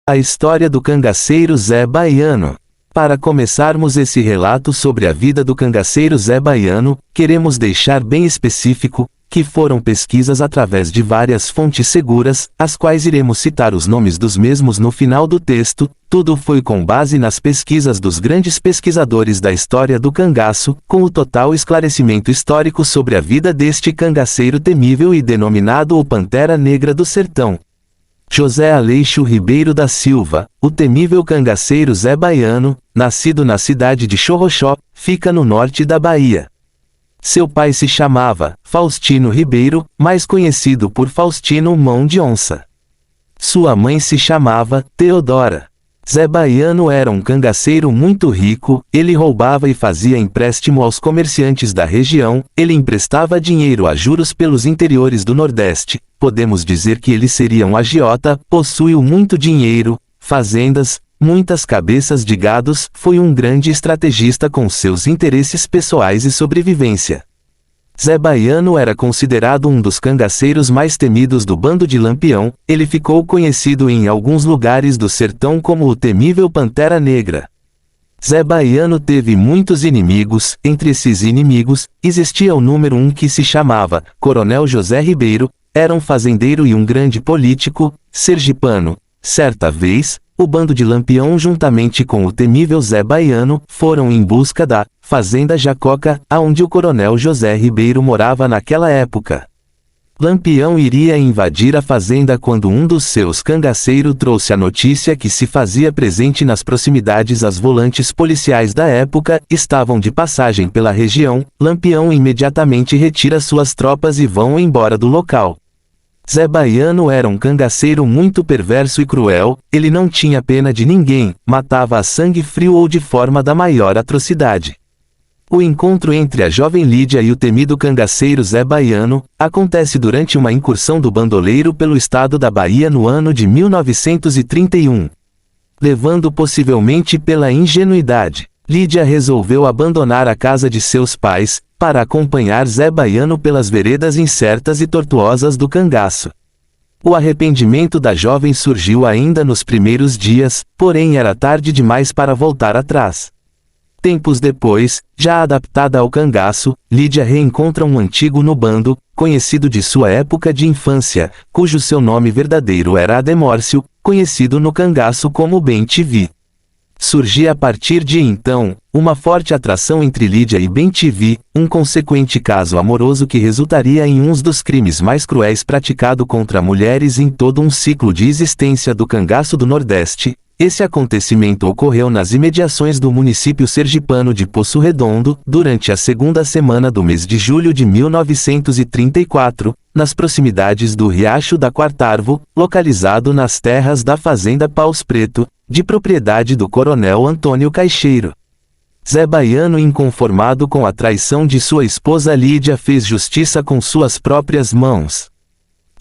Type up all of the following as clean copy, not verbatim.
A história do cangaceiro Zé Baiano. Para começarmos esse relato sobre a vida do cangaceiro Zé Baiano, queremos deixar bem específico, que foram pesquisas através de várias fontes seguras, as quais iremos citar os nomes dos mesmos no final do texto. Tudo foi com base nas pesquisas dos grandes pesquisadores da história do cangaço, com o total esclarecimento histórico sobre a vida deste cangaceiro temível e denominado o Pantera Negra do Sertão. José Aleixo Ribeiro da Silva, o temível cangaceiro Zé Baiano, nascido na cidade de Xorroxó, fica no norte da Bahia. Seu pai se chamava Faustino Ribeiro, mais conhecido por Faustino Mão de Onça. Sua mãe se chamava Teodora. Zé Baiano era um cangaceiro muito rico, ele roubava e fazia empréstimo aos comerciantes da região, ele emprestava dinheiro a juros pelos interiores do Nordeste. Podemos dizer que ele seria um agiota, possuiu muito dinheiro, fazendas, muitas cabeças de gados, foi um grande estrategista com seus interesses pessoais e sobrevivência. Zé Baiano era considerado um dos cangaceiros mais temidos do bando de Lampião, ele ficou conhecido em alguns lugares do sertão como o temível Pantera Negra. Zé Baiano teve muitos inimigos, entre esses inimigos, existia o número 1 que se chamava Coronel José Ribeiro, era um fazendeiro e um grande político, sergipano. Certa vez, o bando de Lampião juntamente com o temível Zé Baiano, foram em busca da Fazenda Jacoca, aonde o coronel José Ribeiro morava naquela época. Lampião iria invadir a fazenda quando um dos seus cangaceiros trouxe a notícia que se fazia presente nas proximidades as volantes policiais da época, estavam de passagem pela região. Lampião imediatamente retira suas tropas e vão embora do local. Zé Baiano era um cangaceiro muito perverso e cruel, ele não tinha pena de ninguém, matava a sangue frio ou de forma da maior atrocidade. O encontro entre a jovem Lídia e o temido cangaceiro Zé Baiano acontece durante uma incursão do bandoleiro pelo estado da Bahia no ano de 1931. Levando possivelmente pela ingenuidade, Lídia resolveu abandonar a casa de seus pais, para acompanhar Zé Baiano pelas veredas incertas e tortuosas do cangaço. O arrependimento da jovem surgiu ainda nos primeiros dias, porém era tarde demais para voltar atrás. Tempos depois, já adaptada ao cangaço, Lídia reencontra um antigo no bando, conhecido de sua época de infância, cujo seu nome verdadeiro era Ademórcio, conhecido no cangaço como Ben-TV. Surgia a partir de então, uma forte atração entre Lídia e Ben-TV, um consequente caso amoroso que resultaria em um dos crimes mais cruéis praticado contra mulheres em todo um ciclo de existência do cangaço do Nordeste. Esse acontecimento ocorreu nas imediações do município sergipano de Poço Redondo, durante a segunda semana do mês de julho de 1934, nas proximidades do Riacho da Quartarvo, localizado nas terras da fazenda Paus Preto, de propriedade do coronel Antônio Caixeiro. Zé Baiano, inconformado com a traição de sua esposa Lídia, fez justiça com suas próprias mãos.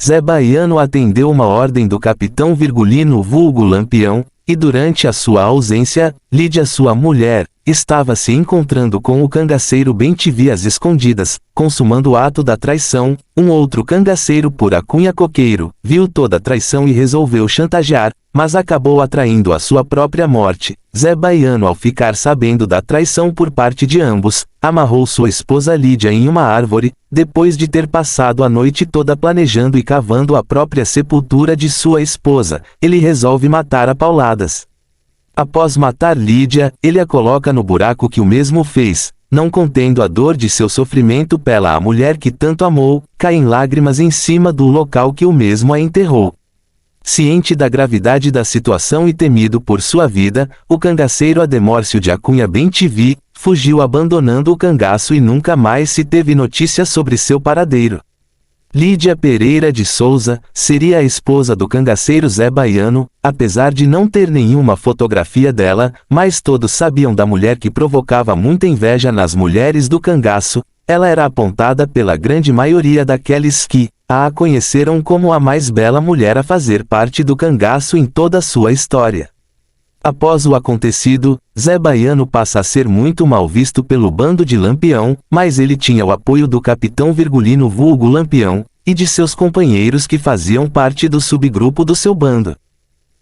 Zé Baiano atendeu uma ordem do capitão Virgulino vulgo Lampião, e durante a sua ausência, Lídia, sua mulher, estava se encontrando com o cangaceiro Ben-TV às escondidas, consumando o ato da traição. Um outro cangaceiro por alcunha Coqueiro, viu toda a traição e resolveu chantagear, mas acabou atraindo a sua própria morte. Zé Baiano, ao ficar sabendo da traição por parte de ambos, amarrou sua esposa Lídia em uma árvore, depois de ter passado a noite toda planejando e cavando a própria sepultura de sua esposa, ele resolve matar a pauladas. Após matar Lídia, ele a coloca no buraco que o mesmo fez, não contendo a dor de seu sofrimento pela a mulher que tanto amou, caem lágrimas em cima do local que o mesmo a enterrou. Ciente da gravidade da situação e temido por sua vida, o cangaceiro Ademórcio de Acunha Ben-TV fugiu abandonando o cangaço e nunca mais se teve notícia sobre seu paradeiro. Lídia Pereira de Souza seria a esposa do cangaceiro Zé Baiano, apesar de não ter nenhuma fotografia dela, mas todos sabiam da mulher que provocava muita inveja nas mulheres do cangaço. Ela era apontada pela grande maioria daqueles que a conheceram como a mais bela mulher a fazer parte do cangaço em toda a sua história. Após o acontecido, Zé Baiano passa a ser muito mal visto pelo bando de Lampião, mas ele tinha o apoio do capitão Virgulino vulgo Lampião, e de seus companheiros que faziam parte do subgrupo do seu bando.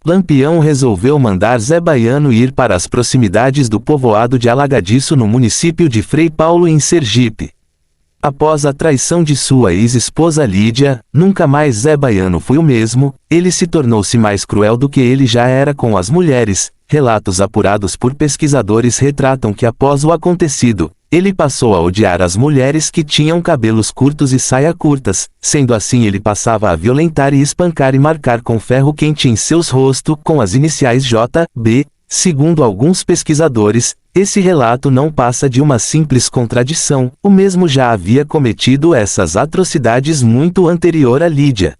Lampião resolveu mandar Zé Baiano ir para as proximidades do povoado de Alagadiço no município de Frei Paulo em Sergipe. Após a traição de sua ex-esposa Lídia, nunca mais Zé Baiano foi o mesmo, ele se tornou-se mais cruel do que ele já era com as mulheres. Relatos apurados por pesquisadores retratam que após o acontecido, ele passou a odiar as mulheres que tinham cabelos curtos e saia curtas, sendo assim ele passava a violentar e espancar e marcar com ferro quente em seus rostos com as iniciais J.B. Segundo alguns pesquisadores, esse relato não passa de uma simples contradição, o mesmo já havia cometido essas atrocidades muito anterior a Lídia.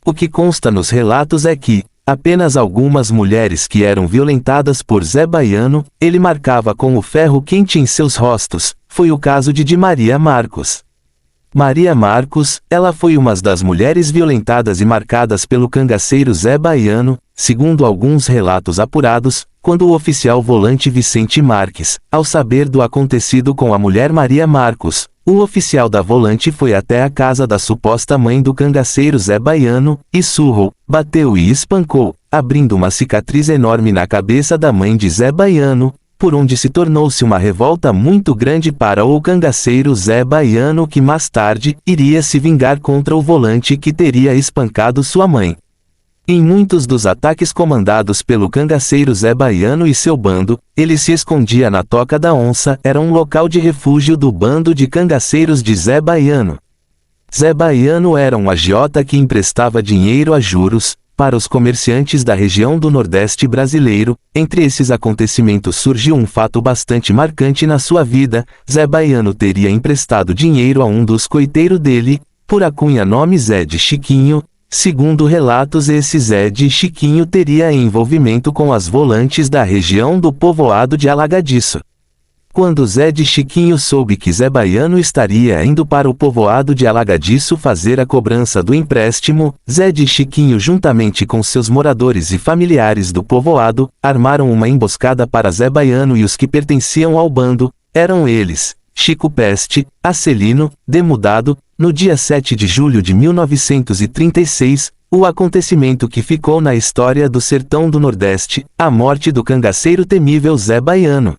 O que consta nos relatos é que, apenas algumas mulheres que eram violentadas por Zé Baiano, ele marcava com o ferro quente em seus rostos. Foi o caso de Maria Marcos. Maria Marcos, ela foi uma das mulheres violentadas e marcadas pelo cangaceiro Zé Baiano, segundo alguns relatos apurados, quando o oficial volante Vicente Marques, ao saber do acontecido com a mulher Maria Marcos, o oficial da volante foi até a casa da suposta mãe do cangaceiro Zé Baiano, e surrou, bateu e espancou, abrindo uma cicatriz enorme na cabeça da mãe de Zé Baiano, por onde se tornou-se uma revolta muito grande para o cangaceiro Zé Baiano que mais tarde, iria se vingar contra o volante que teria espancado sua mãe. Em muitos dos ataques comandados pelo cangaceiro Zé Baiano e seu bando, ele se escondia na Toca da Onça, era um local de refúgio do bando de cangaceiros de Zé Baiano. Zé Baiano era um agiota que emprestava dinheiro a juros, para os comerciantes da região do Nordeste brasileiro. Entre esses acontecimentos surgiu um fato bastante marcante na sua vida. Zé Baiano teria emprestado dinheiro a um dos coiteiros dele, por acunha nome Zé de Chiquinho. Segundo relatos, esse Zé de Chiquinho teria envolvimento com as volantes da região do povoado de Alagadiço. Quando Zé de Chiquinho soube que Zé Baiano estaria indo para o povoado de Alagadiço fazer a cobrança do empréstimo, Zé de Chiquinho juntamente com seus moradores e familiares do povoado, armaram uma emboscada para Zé Baiano e os que pertenciam ao bando, eram eles, Chico Peste, Acelino, Demudado. No dia 7 de julho de 1936, o acontecimento que ficou na história do sertão do Nordeste, a morte do cangaceiro temível Zé Baiano.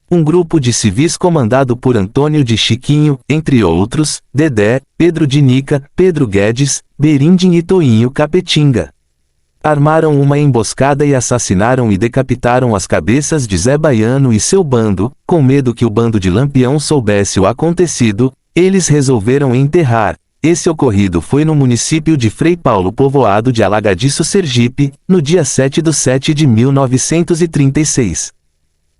Um grupo de civis comandado por Antônio de Chiquinho, entre outros, Dedé, Pedro de Nica, Pedro Guedes, Berindim e Toinho Capetinga, armaram uma emboscada e assassinaram e decapitaram as cabeças de Zé Baiano e seu bando. Com medo que o bando de Lampião soubesse o acontecido, eles resolveram enterrar. Esse ocorrido foi no município de Frei Paulo, povoado de Alagadiço, Sergipe, no dia 7/7 de 1936.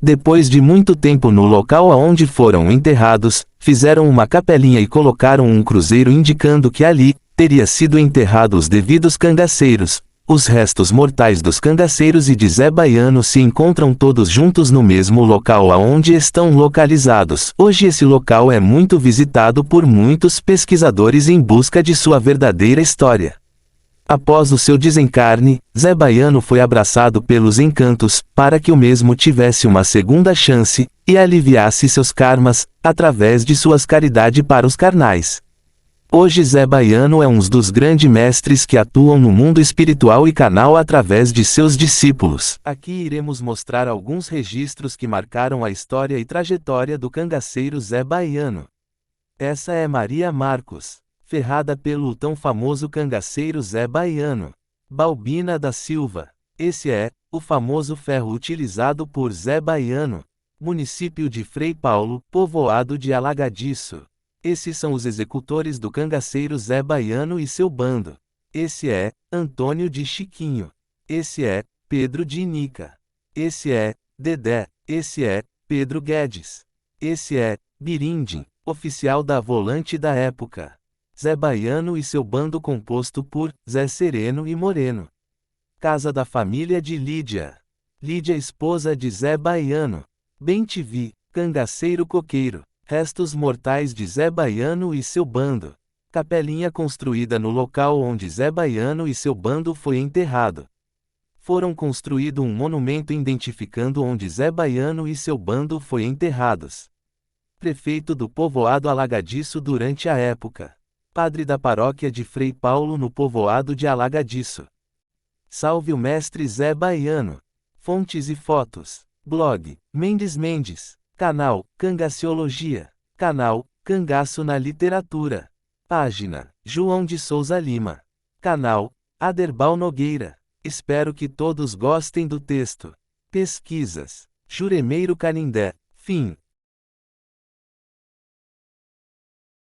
Depois de muito tempo no local aonde foram enterrados, fizeram uma capelinha e colocaram um cruzeiro indicando que ali teria sido enterrado os devidos cangaceiros. Os restos mortais dos cangaceiros e de Zé Baiano se encontram todos juntos no mesmo local aonde estão localizados. Hoje esse local é muito visitado por muitos pesquisadores em busca de sua verdadeira história. Após o seu desencarne, Zé Baiano foi abraçado pelos encantos, para que o mesmo tivesse uma segunda chance, e aliviasse seus karmas, através de suas caridades para os carnais. Hoje Zé Baiano é um dos grandes mestres que atuam no mundo espiritual e canal através de seus discípulos. Aqui iremos mostrar alguns registros que marcaram a história e trajetória do cangaceiro Zé Baiano. Essa é Maria Marcos, ferrada pelo tão famoso cangaceiro Zé Baiano. Balbina da Silva. Esse é o famoso ferro utilizado por Zé Baiano. Município de Frei Paulo, povoado de Alagadiço. Esses são os executores do cangaceiro Zé Baiano e seu bando. Esse é Antônio de Chiquinho. Esse é Pedro de Nica. Esse é Dedé. Esse é Pedro Guedes. Esse é Berindim, oficial da volante da época. Zé Baiano e seu bando composto por Zé Sereno e Moreno. Casa da família de Lídia. Lídia, esposa de Zé Baiano. Bem-te-vi, cangaceiro coqueiro. Restos mortais de Zé Baiano e seu bando. Capelinha construída no local onde Zé Baiano e seu bando foi enterrado. Foram construído um monumento identificando onde Zé Baiano e seu bando foi enterrados. Prefeito do povoado Alagadiço durante a época. Padre da paróquia de Frei Paulo no povoado de Alagadiço. Salve o mestre Zé Baiano. Fontes e fotos. Blog Mendes Mendes. Canal Cangaceologia. Canal Cangaço na Literatura. Página João de Souza Lima. Canal Aderbal Nogueira. Espero que todos gostem do texto. Pesquisas Juremeiro Canindé. Fim.